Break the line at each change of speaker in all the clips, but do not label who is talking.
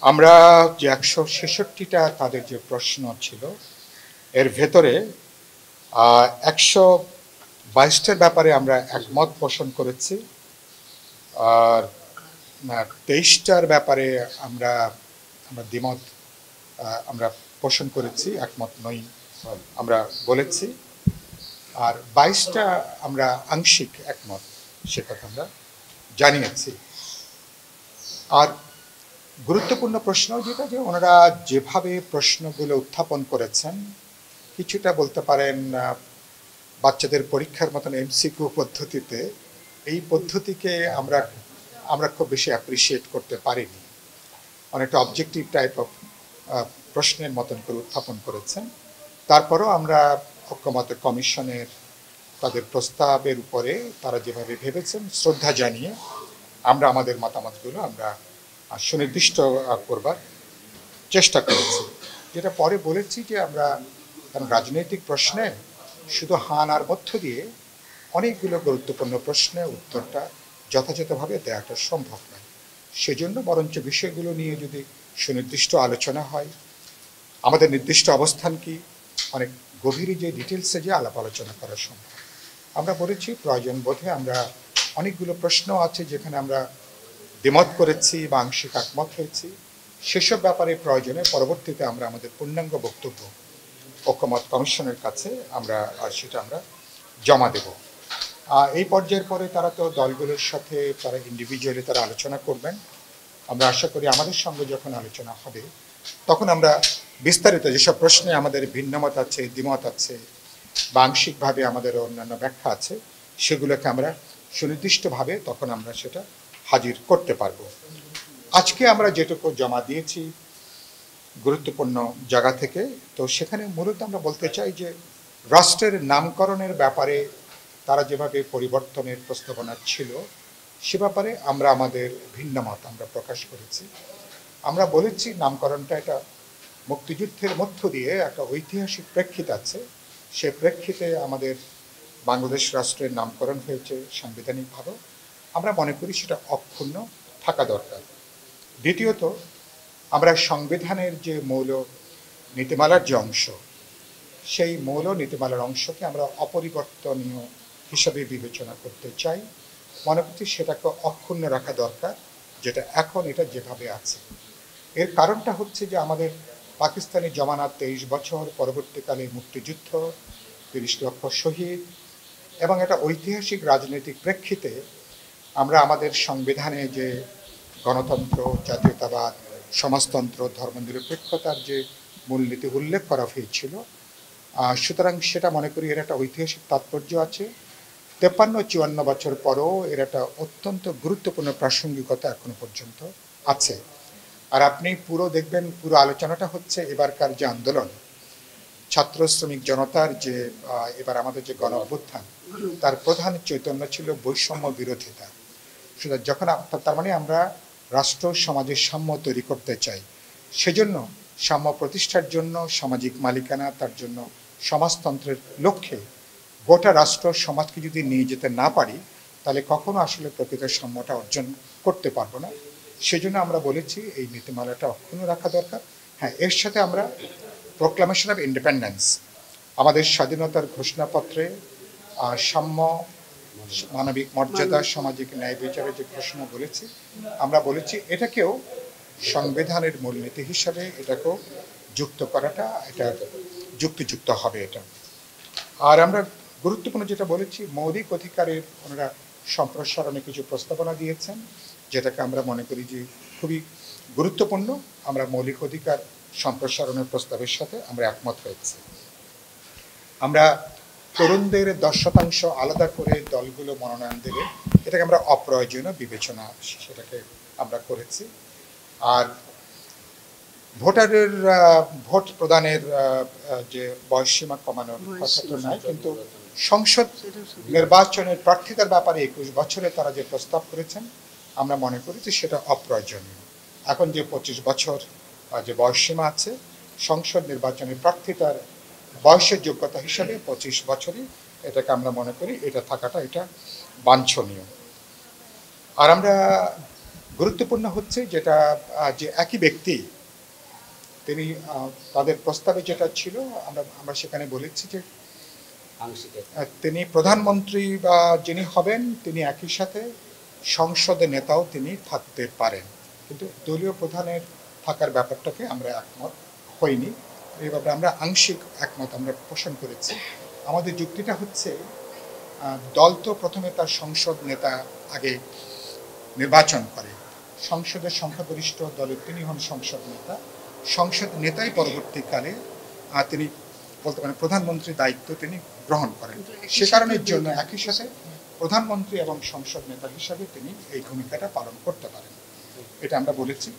আমরা যে ১৬৬টা তাদের যে প্রশ্ন ছিল এর ভেতরে ১২২টার ব্যাপারে আমরা একমত পোষণ করেছি, আর ২৩টার ব্যাপারে আমরা আমরা দ্বিমত আমরা পোষণ করেছি, একমত নই আমরা বলেছি, আর ২২টা আমরা আংশিক একমত সে কথা আমরা জানিয়েছি। আর গুরুত্বপূর্ণ প্রশ্ন যেটা, যে ওনারা যেভাবে প্রশ্নগুলো উত্থাপন করেছেন কিছুটা বলতে পারেন বাচ্চাদের পরীক্ষার মতন এমসিকিউ পদ্ধতিতে, এই পদ্ধতিকে আমরা খুব বেশি অ্যাপ্রিসিয়েট করতে পারিনি। অনেকটা অবজেক্টিভ টাইপ অফ প্রশ্নের মতন করে উত্থাপন করেছেন। তারপরও আমরা ঐক্যমত্য কমিশনের তাদের প্রস্তাবের উপরে তারা যেভাবে ভেবেছেন শ্রদ্ধা জানিয়ে আমরা আমাদের মতামতগুলো আমরা সুনির্দিষ্ট করবার চেষ্টা করেছি। যেটা পরে বলেছি যে আমরা কারণ রাজনৈতিক প্রশ্নে শুধু হান আর মধ্য দিয়ে অনেকগুলো গুরুত্বপূর্ণ প্রশ্নের উত্তরটা যথাযথভাবে দেওয়াটা সম্ভব নয়। সেজন্য বরঞ্চ বিষয়গুলো নিয়ে যদি সুনির্দিষ্ট আলোচনা হয়, আমাদের নির্দিষ্ট অবস্থান কি, অনেক গভীরে যে ডিটেলসে যে আলাপ আলোচনা করা সম্ভব। আমরা বলেছি প্রয়োজন বোধে আমরা অনেকগুলো প্রশ্ন আছে যেখানে আমরা দ্বিমত করেছি বা আংশিক একমত হয়েছি, সেসব ব্যাপারে প্রয়োজনে পরবর্তীতে আমরা আমাদের পূর্ণাঙ্গ বক্তব্য ঐক্যমত কমিশনের কাছে সেটা আমরা জমা দেব। এই পর্যায়ের পরে তারা তো দলগুলোর সাথে তারা ইন্ডিভিজুয়ালি তারা আলোচনা করবেন। আমরা আশা করি আমাদের সঙ্গে যখন আলোচনা হবে তখন আমরা বিস্তারিত যেসব প্রশ্নে আমাদের ভিন্নমত আছে, দ্বিমত আছে বা আংশিকভাবে আমাদের অন্যান্য ব্যাখ্যা আছে, সেগুলোকে আমরা সুনির্দিষ্টভাবে তখন আমরা সেটা হাজির করতে পারব। আজকে আমরা যেটুকু জমা দিয়েছি গুরুত্বপূর্ণ জায়গা থেকে, তো সেখানে মূলত আমরা বলতে চাই যে রাষ্ট্রের নামকরণের ব্যাপারে তারা যেভাবে পরিবর্তনের প্রস্তাবনা ছিল সে ব্যাপারে আমরা আমাদের ভিন্ন মত আমরা প্রকাশ করেছি। আমরা বলেছি নামকরণটা এটা মুক্তিযুদ্ধের মধ্য দিয়ে একটা ঐতিহাসিক প্রেক্ষিত আছে, সে প্রেক্ষিতে আমাদের বাংলাদেশ রাষ্ট্রের নামকরণ হয়েছে সাংবিধানিকভাবে। আমরা মনে করি সেটা অক্ষুণ্ণ থাকা দরকার। দ্বিতীয়ত, আমরা সংবিধানের যে মৌল নীতিমালার যে অংশ, সেই মৌল নীতিমালার অংশকে আমরা অপরিবর্তনীয় হিসাবে বিবেচনা করতে চাই। মনে করছি সেটাকে অক্ষুণ্ণ রাখা দরকার, যেটা এখন এটা যেভাবে আছে। এর কারণটা হচ্ছে যে আমাদের পাকিস্তানি জমানাত 23 বছর, পরবর্তীকালে মুক্তিযুদ্ধ, 30 লক্ষ শহীদ এবং একটা ঐতিহাসিক রাজনৈতিক প্রেক্ষিতে আমরা আমাদের সংবিধানে যে গণতন্ত্র, জাতীয়তাবাদ, সমাজতন্ত্র, ধর্মনিরপেক্ষতার যে মূলনীতি উল্লেখ করা হয়েছিল, সুতরাং সেটা মনে করি এর একটা ঐতিহাসিক তাৎপর্য আছে। 53-54 বছর পরও এর একটা অত্যন্ত গুরুত্বপূর্ণ প্রাসঙ্গিকতা এখনো পর্যন্ত আছে। আর আপনি পুরো দেখবেন, পুরো আলোচনাটা হচ্ছে এবারকার যে আন্দোলন, ছাত্র শ্রমিক জনতার যে এবার আমাদের যে গণ অভ্যুত্থান, তার প্রধান চৈতন্য ছিল বৈষম্য বিরোধিতা। সুতরাং যখন তার মানে আমরা রাষ্ট্র সমাজের সাম্য তৈরি করতে চাই, সেজন্য সাম্য প্রতিষ্ঠার জন্য সামাজিক মালিকানা, তার জন্য সমাজতন্ত্রের লক্ষ্যে গোটা রাষ্ট্র সমাজকে যদি নিয়ে যেতে না পারি তাহলে কখনো আসলে প্রকৃত সাম্যটা অর্জন করতে পারবো না। সেজন্য আমরা বলেছি এই নীতিমালাটা অক্ষুণ্ণ রাখা দরকার। হ্যাঁ, এর সাথে আমরা প্রোক্লামেশন অফ ইন্ডিপেন্ডেন্স, আমাদের স্বাধীনতার ঘোষণাপত্রে সাম্য, মানবিক মর্যাদা, সামাজিক ন্যায় বিচারের যে ঘোষণা বলেছি, আমরা বলেছি এটাকেও সংবিধানের মূলনীতি হিসাবে এটাকেও যুক্ত করাটা এটা যুক্তিযুক্ত হবে এটা। আর আমরা গুরুত্বপূর্ণ যেটা বলেছি, মৌলিক অধিকারের ওনারা সম্প্রসারণে কিছু প্রস্তাবনা দিয়েছেন, যেটাকে আমরা মনে করি যে খুবই গুরুত্বপূর্ণ। আমরা মৌলিক অধিকার সম্প্রসারণের প্রস্তাবের সাথে আমরা একমত হয়েছি। আমরা তরুণদের 10% আলাদা করে দলগুলো মনোনয়ন দেবে, এটাকে আমরা অপ্রয়োজনীয় বিবেচনা সেটাকে আমরা করেছি। আর ভোটারের ভোট প্রদানের যে বয়সসীমা কমানোর কথা তো নাই, কিন্তু সংসদ নির্বাচনের প্রার্থিতার ব্যাপারে 21 বছরে তারা যে প্রস্তাব করেছেন আমরা মনে করি যে সেটা অপ্রয়োজনীয়। এখন যে 25 বছর যে বয়সসীমা আছে, সংসদ নির্বাচনের প্রার্থিতার বয়সের যোগ্যতা হিসাবে 25 বছরই এটাকে আমরা মনে করি এটা থাকাটা এটা বাঞ্ছনীয়। আর আমরা গুরুত্বপূর্ণ হচ্ছে যেটা যে একই ব্যক্তি তিনি তাদের প্রস্তাবে যেটা ছিল আমরা সেখানে বলেছি যে তিনি প্রধানমন্ত্রী বা যিনি হবেন তিনি একই সাথে সংসদের নেতাও তিনি থাকতে পারেন, কিন্তু দলীয় প্রধানের থাকার ব্যাপারটাকে আমরা একমত হইনি। এই ব্যাপারে আমরা আংশিক একমত আমরা পোষণ করেছি। আমাদের যুক্তিটা হচ্ছে দল তো প্রথমে তার সংসদ নেতা আগে নির্বাচন করে, সংসদের সংখ্যাগরিষ্ঠ দলের তিনি হন সংসদ নেতা, সংসদ নেতাই পরবর্তীকালে তিনি বলতে পারেন প্রধানমন্ত্রীর দায়িত্ব তিনি গ্রহণ করেন। সে কারণের জন্য একই সাথে প্রধানমন্ত্রী এবং সংসদ নেতা হিসাবে তিনি এই ভূমিকাটা পালন করতে পারেন, এটা আমরা বলেছি।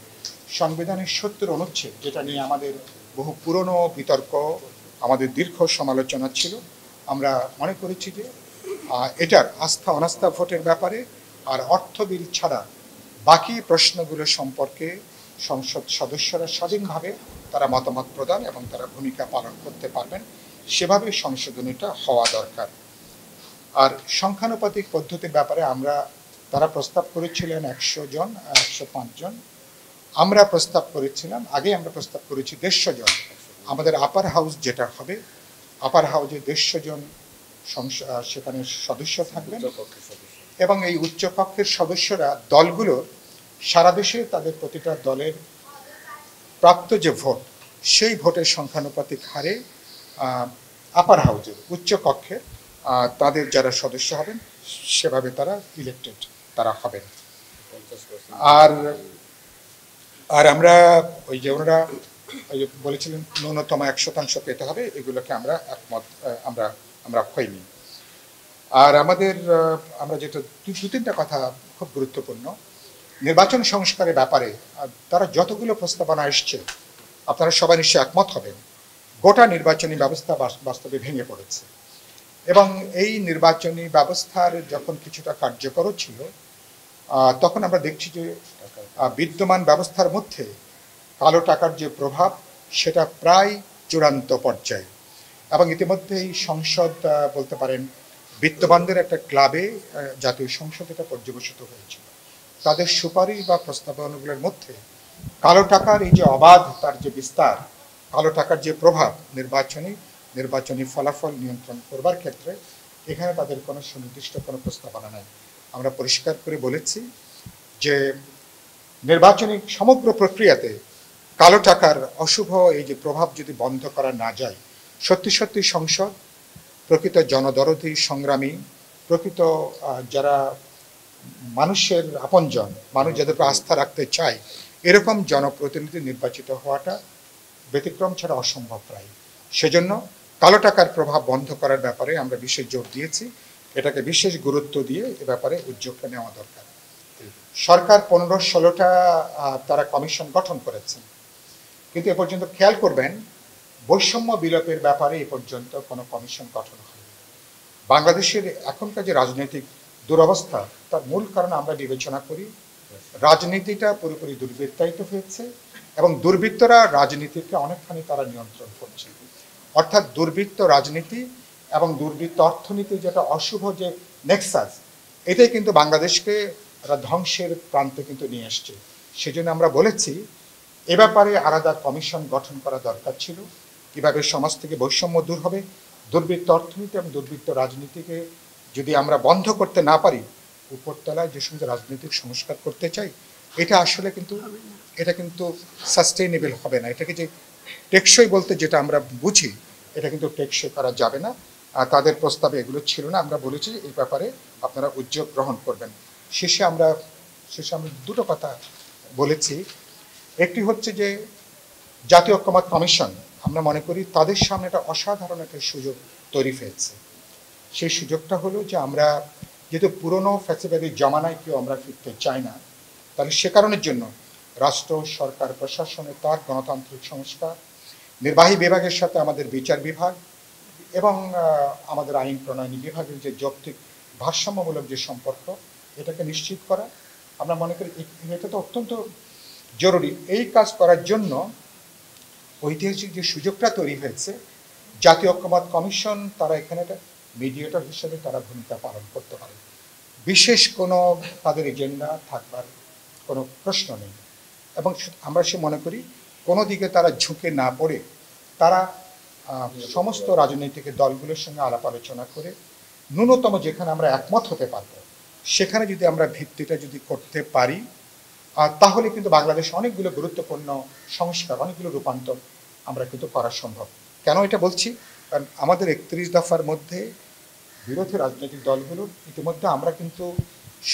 সংবিধানের ৭০ অনুচ্ছেদ, যেটা নিয়ে আমাদের বহু পুরনো বিতর্ক, আমাদের দীর্ঘ সমালোচনা ছিল, আমরা মনে করেছি যে এটার আস্থা অনাস্থা ভোটের ব্যাপারে আর অর্থ বিল ছাড়া বাকি প্রশ্নগুলো সম্পর্কে সংসদ সদস্যরা স্বাধীনভাবে তারা মতামত প্রদান এবং তারা ভূমিকা পালন করতে পারবেন, সেভাবে সংশোধনীটা হওয়া দরকার। আর সংখ্যানুপাতিক পদ্ধতির ব্যাপারে তারা প্রস্তাব করেছিলেন ১০০ জন ১০৫ জন, আমরা প্রস্তাব করেছিলাম আমরা প্রস্তাব করেছি ১৫০ জন। আমাদের আপার হাউস যেটা হবে, আপার হাউসে ১৫০ জন সেখানে সদস্য থাকবেন এবং এই উচ্চকক্ষের সদস্যরা দলগুলোর সারা দেশে তাদের প্রতিটা দলের প্রাপ্ত যে ভোট, সেই ভোটের সংখ্যানুপাতিক হারে আপার হাউজের উচ্চকক্ষের তাদের যারা সদস্য হবেন সেভাবে তারা ইলেক্টেড তারা হবেন। আর আমরা ওই যে ওনারা ওই যে বলেছিলেন ন্যূনতম ১% পেতে হবে, এগুলোকে আমরা একমত আমরা হইনি। আর আমরা যেটা দু তিনটা কথা খুব গুরুত্বপূর্ণ, নির্বাচন সংস্কারের ব্যাপারে তারা যতগুলো প্রস্তাবনা এসছে আপনারা সবাই নিশ্চয়ই একমত হবেন, গোটা নির্বাচনী ব্যবস্থা বাস্তবে ভেঙে পড়েছে এবং এই নির্বাচনী ব্যবস্থার যখন কিছুটা কার্যকর ছিল তখন আমরা দেখছি যে বিদ্যমান ব্যবস্থার মধ্যে কালো টাকার যে প্রভাব সেটা প্রায় চূড়ান্ত পর্যায়ে, এবং ইতিমধ্যেই সংসদ বলতে পারেন বিত্তবানদের একটা ক্লাবে জাতীয় সংসদ এটা পর্যবেসিত হয়েছিল। তাদের সুপারিশ বা প্রস্তাবনাগুলোর মধ্যে কালো টাকার এই যে অবাধ তার যে বিস্তার, কালো টাকার যে প্রভাব নির্বাচনী ফলাফল নিয়ন্ত্রণ করবার ক্ষেত্রে এখানে তাদের কোনো সুনির্দিষ্ট কোনো প্রস্তাবনা নেই। আমরা পরিষ্কার করে বলেছি যে নির্বাচনী সমগ্র প্রক্রিয়াতে কালো টাকার অশুভ এই যে প্রভাব যদি বন্ধ করা না যায়, সত্যি সংসদ প্রকৃত জনদরদী সংগ্রামী, প্রকৃত যারা মানুষের আপনজন, মানুষ যাদেরকে আস্থা রাখতে চায়, এরকম জনপ্রতিনিধি নির্বাচিত হওয়াটা ব্যতিক্রম ছাড়া অসম্ভব প্রায়। সেজন্য কালো টাকার প্রভাব বন্ধ করার ব্যাপারে আমরা বিশেষ জোর দিয়েছি, এটাকে বিশেষ গুরুত্ব দিয়ে এ ব্যাপারে উদ্যোগটা নেওয়া দরকার। সরকার ১৫-১৬টা তারা কমিশন গঠন করেছেন, কিন্তু এ পর্যন্ত খেয়াল করবেন বৈষম্য বিলোপের ব্যাপারে এ পর্যন্ত কোনো কমিশন গঠন হয়নি। বাংলাদেশের এখনকার যে রাজনৈতিক দুরবস্থা তার মূল কারণ আমরা বিবেচনা করি রাজনীতিটা পুরোপুরি দুর্বৃত্তায়িত হয়েছে এবং দুর্বৃত্তরা রাজনীতিকে অনেকখানি তারা নিয়ন্ত্রণ করছে। অর্থাৎ দুর্বৃত্ত রাজনীতি এবং দুর্বৃত্ত অর্থনীতি যেটা অশুভ যে নেক্সাস, এটাই কিন্তু বাংলাদেশকে ধ্বংসের প্রান্তে কিন্তু নিয়ে আসছে। সেজন্য আমরা বলেছি এ ব্যাপারে আলাদা কমিশন গঠন করা দরকার ছিল, কিভাবে সমাজ থেকে বৈষম্য দূর হবে, দুর্বৃত্ত অর্থনীতি এবং দুর্বৃত্ত রাজনীতিকে যদি আমরা বন্ধ করতে না পারি, উপরতলায় যে সমস্ত রাজনৈতিক সংস্কার করতে চাই এটা কিন্তু সাস্টেইনেবল হবে না। এটাকে যে টেকসই বলতে যেটা আমরা বুঝি এটা কিন্তু টেকসই করা যাবে না। তাদের প্রস্তাবে এগুলো ছিল না। আমরা বলেছি এই ব্যাপারে আপনারা উদ্যোগ গ্রহণ করবেন। শেষে আমরা দুটো কথা বলেছি। একটি হচ্ছে যে জাতীয় ঐক্যমত্য কমিশন, আমরা মনে করি তাদের সামনে একটা অসাধারণ একটা সুযোগ তৈরি হয়েছে। সেই সুযোগটা হলো যে আমরা যেহেতু পুরনো ফ্যাসিবাদী জমানায় কেউ আমরা ফিরতে চাই না, তাহলে সে কারণের জন্য রাষ্ট্র, সরকার, প্রশাসনের তার গণতান্ত্রিক সংস্কার, নির্বাহী বিভাগের সাথে আমাদের বিচার বিভাগ এবং আমাদের আইন প্রণয়নী বিভাগের যে যৌক্তিক ভারসাম্যমূলক যে সম্পর্ক, এটাকে নিশ্চিত করা আমরা মনে করি এটা তো অত্যন্ত জরুরি। এই কাজ করার জন্য ঐতিহাসিক যে সুযোগটা তৈরি হয়েছে, জাতীয় ঐক্যমত্য কমিশন তারা এখানে একটা মিডিয়েটর হিসেবে তারা ভূমিকা পালন করতে পারে। বিশেষ কোনো তাদের এজেন্ডা থাকবার কোনো প্রশ্ন নেই। এবং আমরা সে মনে করি কোনো দিকে তারা ঝুঁকে না পড়ে তারা সমস্ত রাজনৈতিক দলগুলোর সঙ্গে আলাপ আলোচনা করে ন্যূনতম যেখানে আমরা একমত হতে পারবো সেখানে যদি আমরা ভিত্তিটা যদি করতে পারি তাহলে কিন্তু বাংলাদেশে অনেকগুলো গুরুত্বপূর্ণ সংস্কার, অনেকগুলো রূপান্তর আমরা কিন্তু করা সম্ভব। কেন এটা বলছি? কারণ আমাদের 31 দফার মধ্যে বিরোধী রাজনৈতিক দলগুলো ইতিমধ্যে আমরা কিন্তু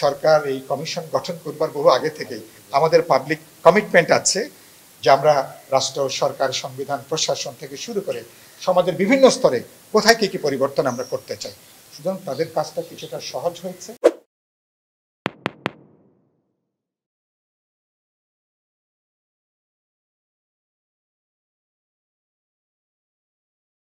সরকার এই কমিশন গঠন করবার বহু আগে থেকেই আমাদের পাবলিক কমিটমেন্ট আছে যে আমরা রাষ্ট্র, সরকার, সংবিধান, প্রশাসন থেকে শুরু করে সমাজের বিভিন্ন স্তরে কোথায় কী কী পরিবর্তন আমরা করতে চাই। সুতরাং তাদের কাজটা কিছুটা সহজ হয়েছে।